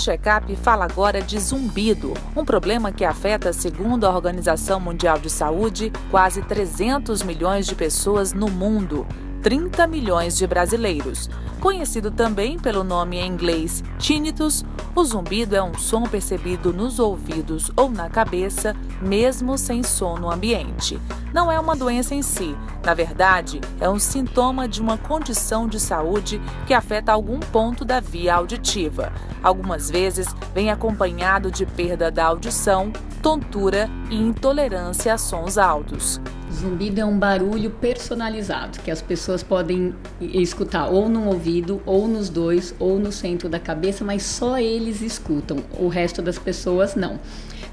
Check-up fala agora de zumbido, um problema que afeta, segundo a Organização Mundial de Saúde, quase 300 milhões de pessoas no mundo, 30 milhões de brasileiros. Conhecido também pelo nome em inglês tinnitus, o zumbido é um som percebido nos ouvidos ou na cabeça, mesmo sem som no ambiente. Não é uma doença em si, na verdade, é um sintoma de uma condição de saúde que afeta algum ponto da via auditiva. Algumas vezes vem acompanhado de perda da audição, tontura e intolerância a sons altos. Zumbido é um barulho personalizado, que as pessoas podem escutar ou no ouvido, ou nos dois, ou no centro da cabeça, mas só eles escutam, o resto das pessoas não.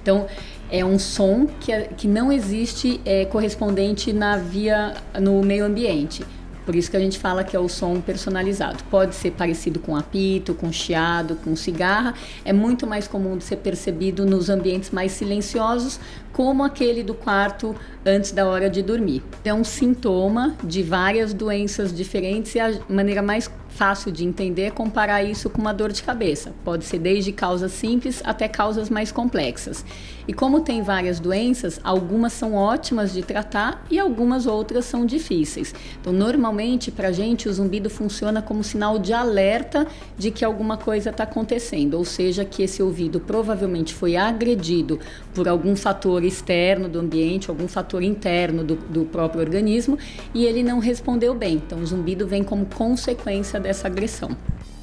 Então, é um som que não existe correspondente no meio ambiente. Por isso que a gente fala que é o som personalizado. Pode ser parecido com apito, com chiado, com cigarra. É muito mais comum de ser percebido nos ambientes mais silenciosos, como aquele do quarto antes da hora de dormir. É um sintoma de várias doenças diferentes e a maneira mais fácil de entender é comparar isso com uma dor de cabeça. Pode ser desde causas simples até causas mais complexas. E como tem várias doenças, algumas são ótimas de tratar e algumas outras são difíceis. Então, normalmente, para a gente, o zumbido funciona como sinal de alerta de que alguma coisa está acontecendo, ou seja, que esse ouvido provavelmente foi agredido por algum fator externo do ambiente, algum fator interno do próprio organismo, e ele não respondeu bem. Então, o zumbido vem como consequência dessa agressão.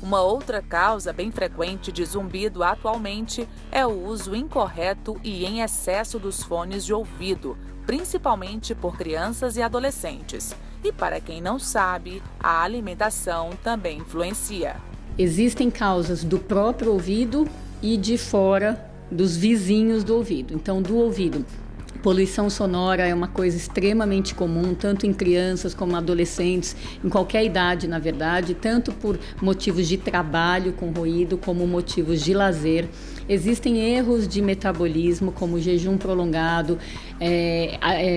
Uma outra causa bem frequente de zumbido atualmente é o uso incorreto e em excesso dos fones de ouvido, principalmente por crianças e adolescentes. E para quem não sabe, a alimentação também influencia. Existem causas do próprio ouvido e de fora, dos vizinhos do ouvido. Então, do ouvido, poluição sonora é uma coisa extremamente comum, tanto em crianças como adolescentes, em qualquer idade, na verdade, tanto por motivos de trabalho com ruído, como motivos de lazer. Existem erros de metabolismo, como jejum prolongado,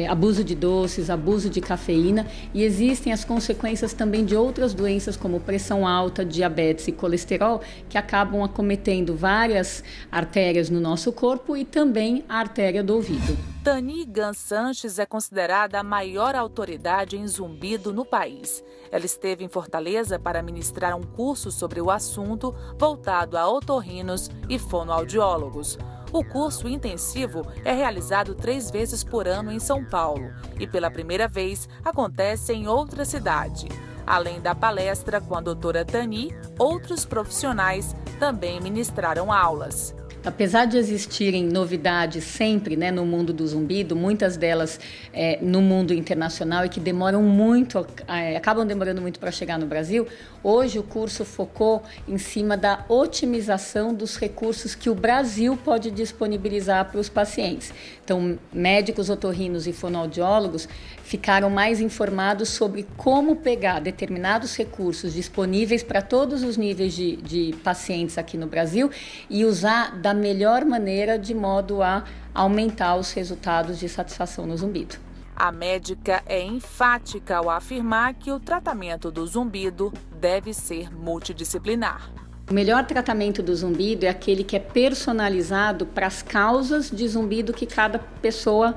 abuso de doces, abuso de cafeína, e existem as consequências também de outras doenças, como pressão alta, diabetes e colesterol, que acabam acometendo várias artérias no nosso corpo e também a artéria do ouvido. Tani Gans Sanches é considerada a maior autoridade em zumbido no país. Ela esteve em Fortaleza para ministrar um curso sobre o assunto voltado a otorrinos e fonoaudiólogos. O curso intensivo é realizado 3 vezes por ano em São Paulo e pela primeira vez acontece em outra cidade. Além da palestra com a doutora Tani, outros profissionais também ministraram aulas. Apesar de existirem novidades sempre, no mundo do zumbido, muitas delas no mundo internacional e que demoram muito, acabam demorando muito para chegar no Brasil, hoje o curso focou em cima da otimização dos recursos que o Brasil pode disponibilizar para os pacientes. Então, médicos otorrinos e fonoaudiólogos ficaram mais informados sobre como pegar determinados recursos disponíveis para todos os níveis de pacientes aqui no Brasil e usar da melhor maneira de modo a aumentar os resultados de satisfação no zumbido. A médica é enfática ao afirmar que o tratamento do zumbido deve ser multidisciplinar. O melhor tratamento do zumbido é aquele que é personalizado para as causas de zumbido que cada pessoa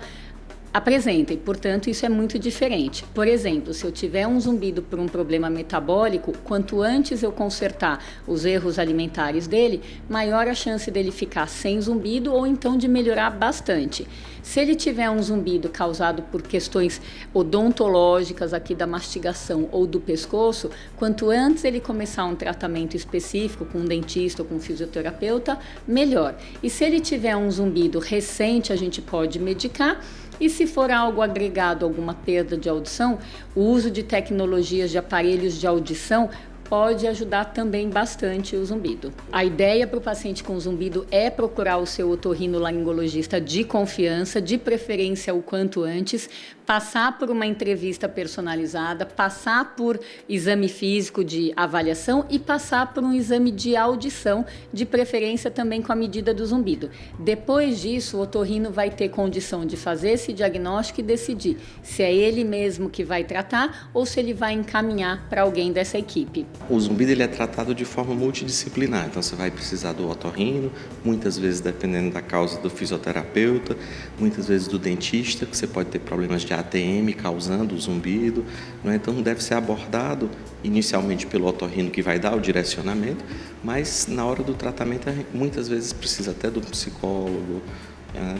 apresenta, e portanto isso é muito diferente. Por exemplo, se eu tiver um zumbido por um problema metabólico, quanto antes eu consertar os erros alimentares dele, maior a chance dele ficar sem zumbido ou então de melhorar bastante. Se ele tiver um zumbido causado por questões odontológicas aqui da mastigação ou do pescoço, quanto antes ele começar um tratamento específico com um dentista ou com um fisioterapeuta, melhor. E se ele tiver um zumbido recente, a gente pode medicar. E se for algo agregado, alguma perda de audição, o uso de tecnologias de aparelhos de audição pode ajudar também bastante o zumbido. A ideia para o paciente com zumbido é procurar o seu otorrinolaringologista de confiança, de preferência o quanto antes, passar por uma entrevista personalizada, passar por exame físico de avaliação e passar por um exame de audição, de preferência também com a medida do zumbido. Depois disso, o otorrino vai ter condição de fazer esse diagnóstico e decidir se é ele mesmo que vai tratar ou se ele vai encaminhar para alguém dessa equipe. O zumbido ele é tratado de forma multidisciplinar, então você vai precisar do otorrino, muitas vezes dependendo da causa do fisioterapeuta, muitas vezes do dentista, que você pode ter problemas de ATM causando o zumbido, né? Então deve ser abordado inicialmente pelo otorrino que vai dar o direcionamento, mas na hora do tratamento muitas vezes precisa até do psicólogo,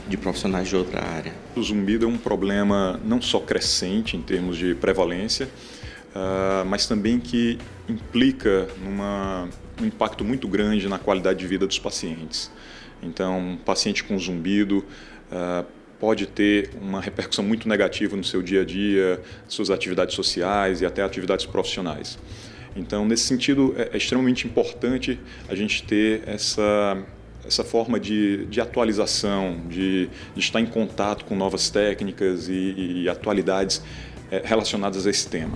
de profissionais de outra área. O zumbido é um problema não só crescente em termos de prevalência, mas também que implica um impacto muito grande na qualidade de vida dos pacientes. Então, um paciente com zumbido pode ter uma repercussão muito negativa no seu dia a dia, suas atividades sociais e até atividades profissionais. Então, nesse sentido, é extremamente importante a gente ter essa forma de atualização, de estar em contato com novas técnicas e atualidades relacionadas a esse tema.